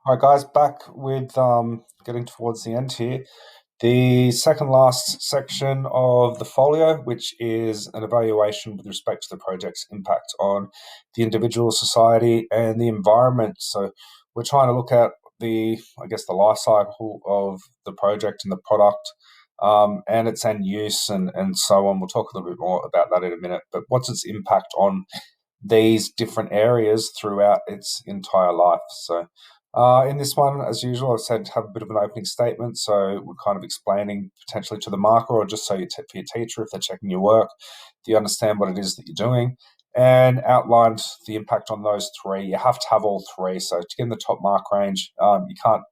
All right, guys, back with getting towards the end here. The second last section of the folio, which is an evaluation with respect to the project's impact on the individual, society, and the environment. So we're trying to look at the life cycle of the project and the product, and its end use and so on. We'll talk a little bit more about that in a minute. But what's its impact on these different areas throughout its entire life? So in this one, as usual, I've said have a bit of an opening statement. So we're kind of explaining potentially to the marker or just so for your teacher, if they're checking your work, do you understand what it is that you're doing? And outlined the impact on those three. You have to have all three. So to get in the top mark range, you can't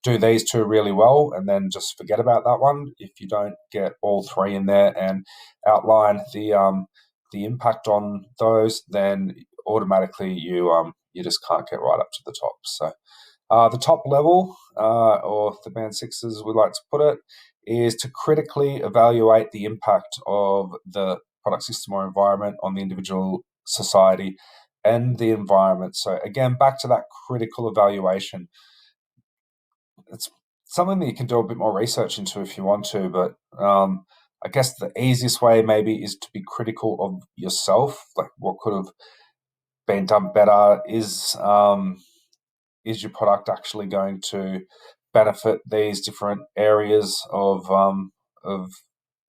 do these two really well and then just forget about that one if you don't get all three in there and outline the impact on those, then automatically you just can't get right up to the top. So the top level, or the band six as we like to put it, is to critically evaluate the impact of the product, system, or environment on the individual, society, and the environment. So again, back to that critical evaluation. It's something that you can do a bit more research into if you want to, but I guess the easiest way maybe is to be critical of yourself, like what could have been done better. Is your product actually going to benefit these different areas of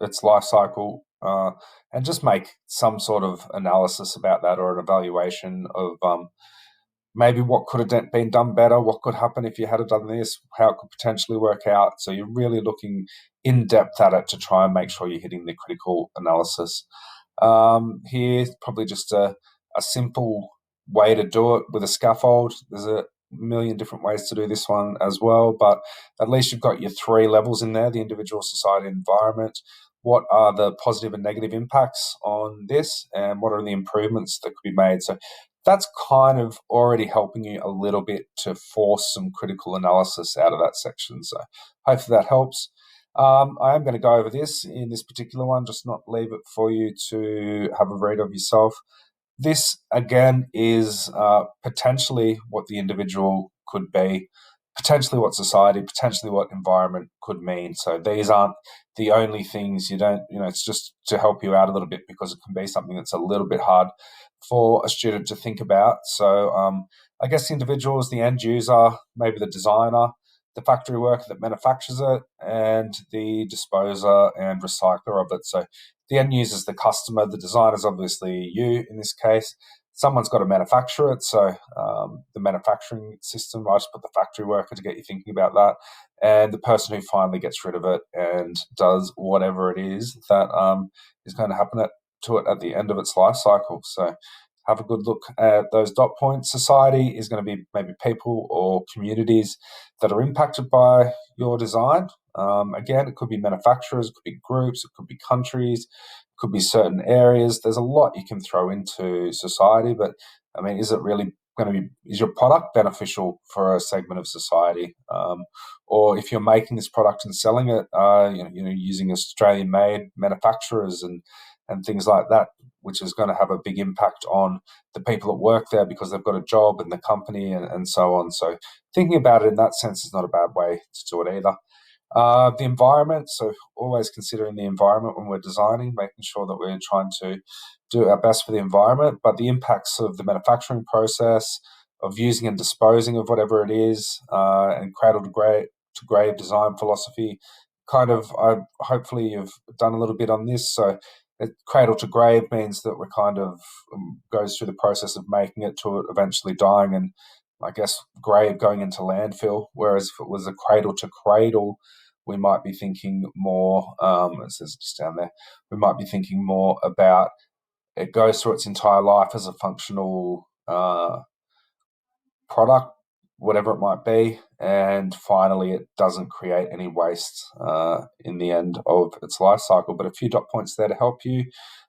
its life cycle, and just make some sort of analysis about that or an evaluation of maybe what could have been done better, what could happen if you had done this, how it could potentially work out. So you're really looking in depth at it to try and make sure you're hitting the critical analysis. Here, probably just a simple way to do it with a scaffold. There's a million different ways to do this one as well, but at least you've got your three levels in there: the individual, society, and environment. What are the positive and negative impacts on this, and what are the improvements that could be made? So that's kind of already helping you a little bit to force some critical analysis out of that section. So hopefully that helps. I am going to go over this in this particular one, just not leave it for you to have a read of yourself. This, again, is potentially what the individual could be, potentially what society, potentially what environment could mean. So these aren't the only things. It's just to help you out a little bit because it can be something that's a little bit hard for a student to think about. So I guess the individual is the end user, maybe the designer, the factory worker that manufactures it, and the disposer and recycler of it. So the end user is the customer. The designer is obviously you in this case. Someone's got to manufacture it. So the manufacturing system, I just put the factory worker to get you thinking about that. And the person who finally gets rid of it and does whatever it is that is going to happen to it at the end of its life cycle. So have a good look at those dot points. Society is going to be maybe people or communities that are impacted by your design. Again, it could be manufacturers, it could be groups, it could be countries, it could be certain areas. There's a lot you can throw into society, but I mean, is it really going to be, is your product beneficial for a segment of society? Or if you're making this product and selling it, using Australian-made manufacturers and things like that, which is going to have a big impact on the people that work there because they've got a job and the company and so on. So thinking about it in that sense is not a bad way to do it either. The environment, so always considering the environment when we're designing, making sure that we're trying to do our best for the environment, but the impacts of the manufacturing process, of using and disposing of whatever it is, and cradle to grave design philosophy. Hopefully you've done a little bit on this. So cradle to grave means that we're kind of goes through the process of making it to eventually dying, and I guess grave going into landfill. Whereas if it was a cradle to cradle, we might be thinking more. It says just down there, we might be thinking more about it goes through its entire life as a functional product, whatever it might be, and finally it doesn't create any waste in the end of its life cycle. But a few dot points there to help you.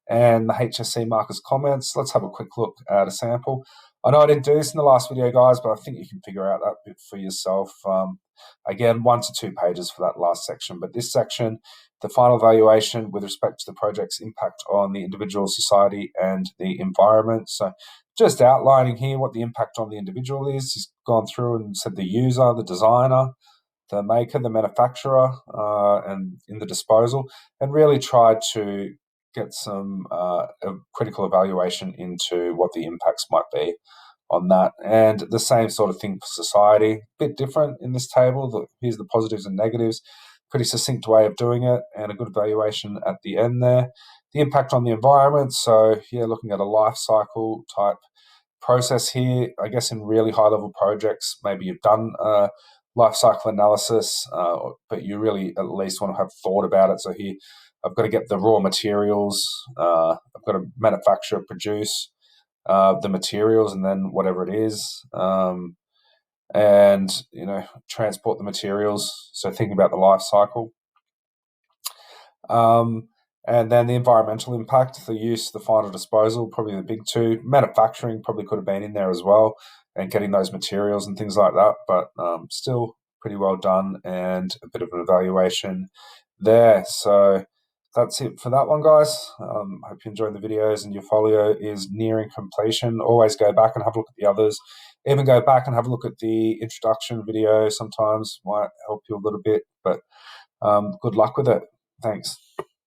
And the HSC markers comments, let's have a quick look at a sample. I know I didn't do this in the last video, guys, but I think you can figure out that bit for yourself. Again, 1 to 2 pages for that last section. But this section, the final evaluation with respect to the project's impact on the individual, society, and the environment. So just outlining here what the impact on the individual is. He's gone through and said the user, the designer, the maker, the manufacturer, and in the disposal, and really tried to get some critical evaluation into what the impacts might be on that. And the same sort of thing for society, a bit different in this table. Here's the positives and negatives, pretty succinct way of doing it, and a good evaluation at the end there. The impact on the environment, so here looking at a life cycle type process here. I guess in really high level projects, maybe you've done a life cycle analysis, but you really at least want to have thought about it. So here, I've got to get the raw materials, I've got to manufacture, produce the materials, and then whatever it is, and transport the materials. So thinking about the life cycle. And then the environmental impact, the use, the final disposal, probably the big two. Manufacturing probably could have been in there as well, and getting those materials and things like that, but still pretty well done, and a bit of an evaluation there. So that's it for that one, guys. Hope you enjoyed the videos, and your folio is nearing completion. Always go back and have a look at the others. Even go back and have a look at the introduction video. Sometimes might help you a little bit, but good luck with it. Thanks.